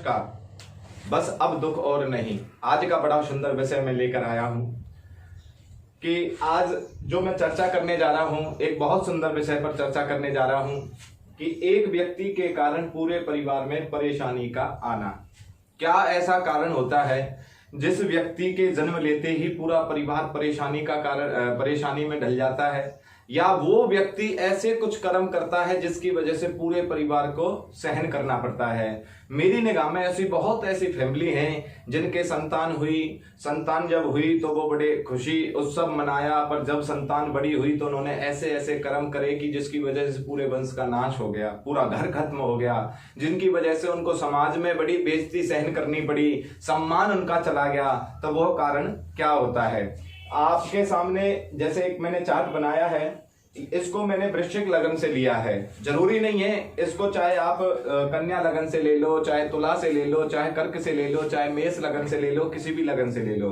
नमस्कार। बस अब दुख और नहीं। आज का बड़ा सुंदर विषय मैं लेकर आया हूं कि आज जो मैं चर्चा करने जा रहा हूं, एक बहुत सुंदर विषय पर चर्चा करने जा रहा हूं कि एक व्यक्ति के कारण पूरे परिवार में परेशानी का आना। क्या ऐसा कारण होता है जिस व्यक्ति के जन्म लेते ही पूरा परिवार परेशानी में ढल जाता है, या वो व्यक्ति ऐसे कुछ कर्म करता है जिसकी वजह से पूरे परिवार को सहन करना पड़ता है। मेरी निगाह में ऐसी फैमिली हैं जिनके संतान जब हुई तो वो बड़े खुशी उत्सव मनाया, पर जब संतान बड़ी हुई तो उन्होंने ऐसे कर्म करे कि जिसकी वजह से पूरे वंश का नाश हो गया, पूरा घर खत्म हो गया, जिनकी वजह से उनको समाज में बड़ी बेइज्जती सहन करनी पड़ी, सम्मान उनका चला गया। तो वो कारण क्या होता है? आपके सामने जैसे एक मैंने चार्ट बनाया है, इसको मैंने वृश्चिक लगन से लिया है। जरूरी नहीं है इसको चाहे आप कन्या लगन से ले लो, चाहे तुला से ले लो, चाहे कर्क से ले लो, चाहे मेष लगन से ले लो, किसी भी लगन से ले लो।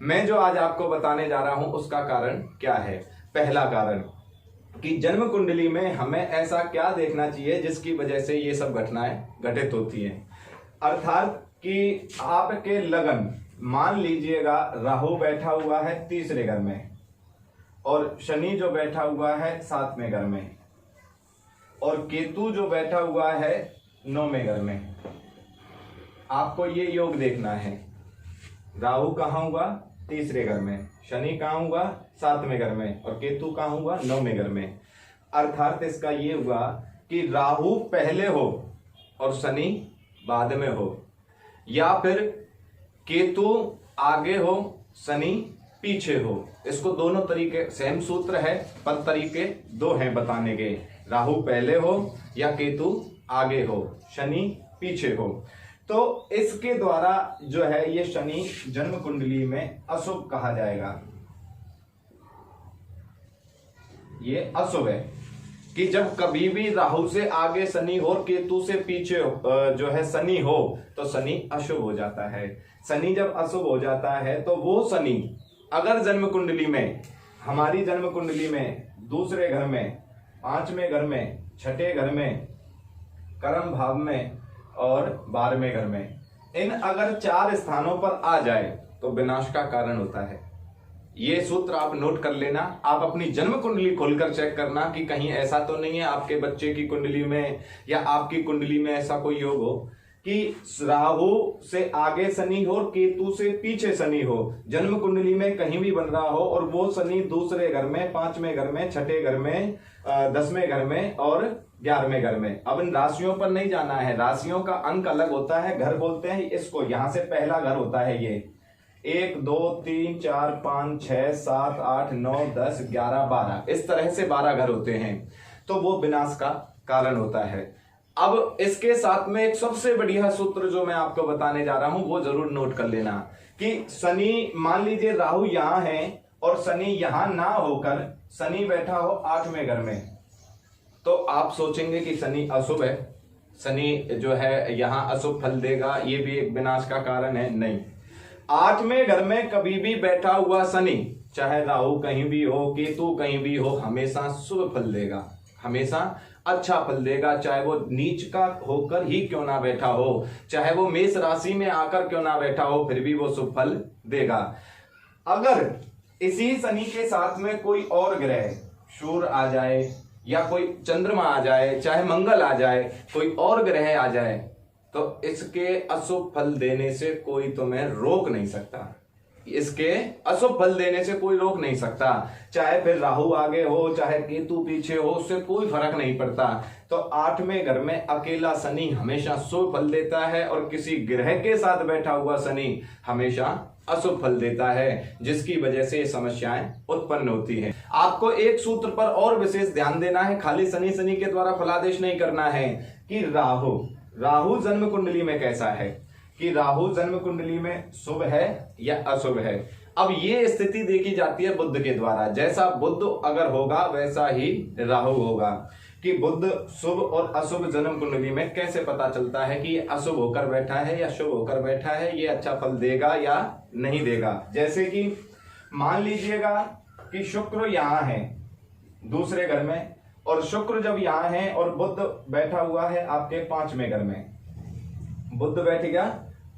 मैं जो आज आपको बताने जा रहा हूं उसका कारण क्या है। पहला कारण कि जन्म कुंडली में हमें ऐसा क्या देखना चाहिए जिसकी वजह से ये सब घटनाएं घटित होती हैं। अर्थात कि आपके लगन, मान लीजिएगा राहु बैठा हुआ है तीसरे घर में और शनि जो बैठा हुआ है 7वें घर में और केतु जो बैठा हुआ है 9वें घर में। आपको ये योग देखना है। राहु कहाँ हुआ? तीसरे घर में। शनि कहाँ हुआ? 7वें घर में। और केतु कहाँ हुआ? 9वें घर में। अर्थात इसका ये हुआ कि राहु पहले हो और शनि बाद में हो, या फिर केतु आगे हो शनि पीछे हो। इसको दोनों तरीके, सेम सूत्र है पर तरीके दो हैं बताने के। राहु पहले हो या केतु आगे हो, शनि पीछे हो। तो इसके द्वारा जो है ये शनि जन्म कुंडली में अशुभ कहा जाएगा। ये अशुभ है कि जब कभी भी राहु से आगे शनि हो और केतु से पीछे जो है शनि हो तो शनि अशुभ हो जाता है। शनि जब अशुभ हो जाता है तो वो शनि अगर जन्म कुंडली में, हमारी जन्म कुंडली में दूसरे घर में, 5वें घर में, 6ठे घर में, कर्म भाव में और 12वें घर में, इन अगर 4 स्थानों पर आ जाए तो विनाश का कारण होता है। ये सूत्र आप नोट कर लेना। आप अपनी जन्म कुंडली खोलकर चेक करना कि कहीं ऐसा तो नहीं है आपके बच्चे की कुंडली में या आपकी कुंडली में ऐसा कोई योग हो कि राहु से आगे शनि हो और केतु से पीछे शनि हो, जन्म कुंडली में कहीं भी बन रहा हो और वो शनि दूसरे घर में, 5वें घर में, 6ठे घर में, 10वें घर में और 11वें घर में। अब इन राशियों पर नहीं जाना है, राशियों का अंक अलग होता है, घर बोलते हैं इसको। यहां से पहला घर होता है ये 1 2 3 4 5 6 7 8 9 10 11 12, इस तरह से 12 घर होते हैं। तो वो विनाश का कारण होता है। अब इसके साथ में एक सबसे बढ़िया सूत्र जो मैं आपको बताने जा रहा हूं वो जरूर नोट कर लेना कि शनि, मान लीजिए राहु यहां है और शनि यहां ना होकर शनि बैठा हो 8वें घर में, तो आप सोचेंगे कि शनि अशुभ है, शनि जो है यहां अशुभ फल देगा, ये भी एक विनाश का कारण है। नहीं, 8वें घर में कभी भी बैठा हुआ शनि, चाहे राहु कहीं भी हो, केतु कहीं भी हो, हमेशा शुभ फल देगा, हमेशा अच्छा फल देगा। चाहे वो नीच का होकर ही क्यों ना बैठा हो, चाहे वो मेष राशि में आकर क्यों ना बैठा हो, फिर भी वो शुभ फल देगा। अगर इसी शनि के साथ में कोई और ग्रह, सूर्य आ जाए या कोई चंद्रमा आ जाए, चाहे मंगल आ जाए, कोई और ग्रह आ जाए, तो इसके अशुभ फल देने से कोई तुम्हें रोक नहीं सकता। इसके अशुभ फल देने से कोई रोक नहीं सकता। चाहे फिर राहु आगे हो, चाहे केतु पीछे हो, उससे कोई फर्क नहीं पड़ता। तो 8वें घर में अकेला शनि हमेशा शुभ फल देता है और किसी ग्रह के साथ बैठा हुआ शनि हमेशा अशुभ फल देता है, जिसकी वजह से ये समस्याएं उत्पन्न होती हैं। आपको एक सूत्र पर और विशेष ध्यान देना है, खाली शनि के द्वारा फलादेश नहीं करना है कि राहु जन्म कुंडली में कैसा है, कि राहु जन्म कुंडली में शुभ है या अशुभ है। अब ये स्थिति देखी जाती है बुध के द्वारा। जैसा बुध अगर होगा वैसा ही राहु होगा। कि बुध शुभ और अशुभ जन्म कुंडली में कैसे पता चलता है कि ये अशुभ होकर बैठा है या शुभ होकर बैठा है, ये अच्छा फल देगा या नहीं देगा। जैसे कि मान लीजिएगा कि शुक्र यहाँ है दूसरे घर में, और शुक्र जब यहाँ है और बुध बैठा हुआ है आपके 5वें घर में, बुध बैठ गया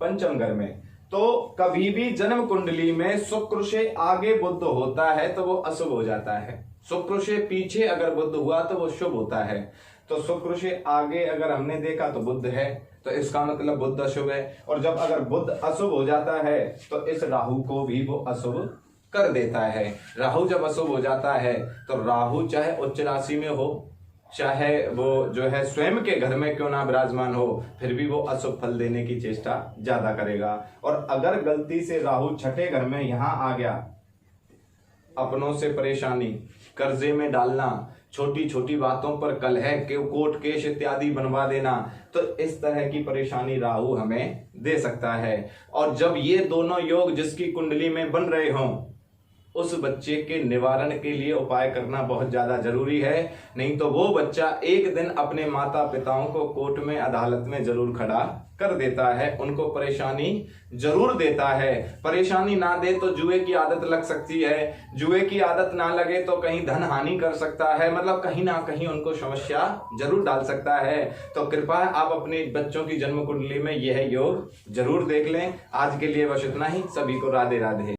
पंचम घर में। तो कभी भी जन्म कुंडली में शुक्र से आगे बुध होता है तो वो अशुभ हो जाता है, शुक्र से पीछे अगर बुध हुआ तो वो शुभ होता है। तो शुक्र से आगे अगर हमने देखा तो बुध है, तो इसका मतलब बुध अशुभ है। और जब अगर बुध अशुभ हो जाता है तो इस राहु को भी वो अशुभ कर देता है। राहु जब अशुभ हो जाता है तो राहु चाहे उच्च राशि में हो, चाहे वो जो है स्वयं के घर में क्यों ना विराजमान हो, फिर भी वो अशुभ फल देने की चेष्टा ज्यादा करेगा। और अगर गलती से राहु छठे घर में यहां आ गया, अपनों से परेशानी, कर्जे में डालना, छोटी छोटी बातों पर कलह के कोर्ट केस इत्यादि बनवा देना, तो इस तरह की परेशानी राहु हमें दे सकता है। और जब ये दोनों योग जिसकी कुंडली में बन रहे हों, उस बच्चे के निवारण के लिए उपाय करना बहुत ज्यादा जरूरी है। नहीं तो वो बच्चा एक दिन अपने माता पिताओं को कोर्ट में, अदालत में जरूर खड़ा कर देता है, उनको परेशानी जरूर देता है। परेशानी ना दे तो जुए की आदत लग सकती है, जुए की आदत ना लगे तो कहीं धन हानि कर सकता है, मतलब कहीं ना कहीं उनको समस्या जरूर डाल सकता है। तो कृपया आप अपने बच्चों की जन्म कुंडली में यह योग जरूर देख लें। आज के लिए बस इतना ही। सभी को राधे राधे।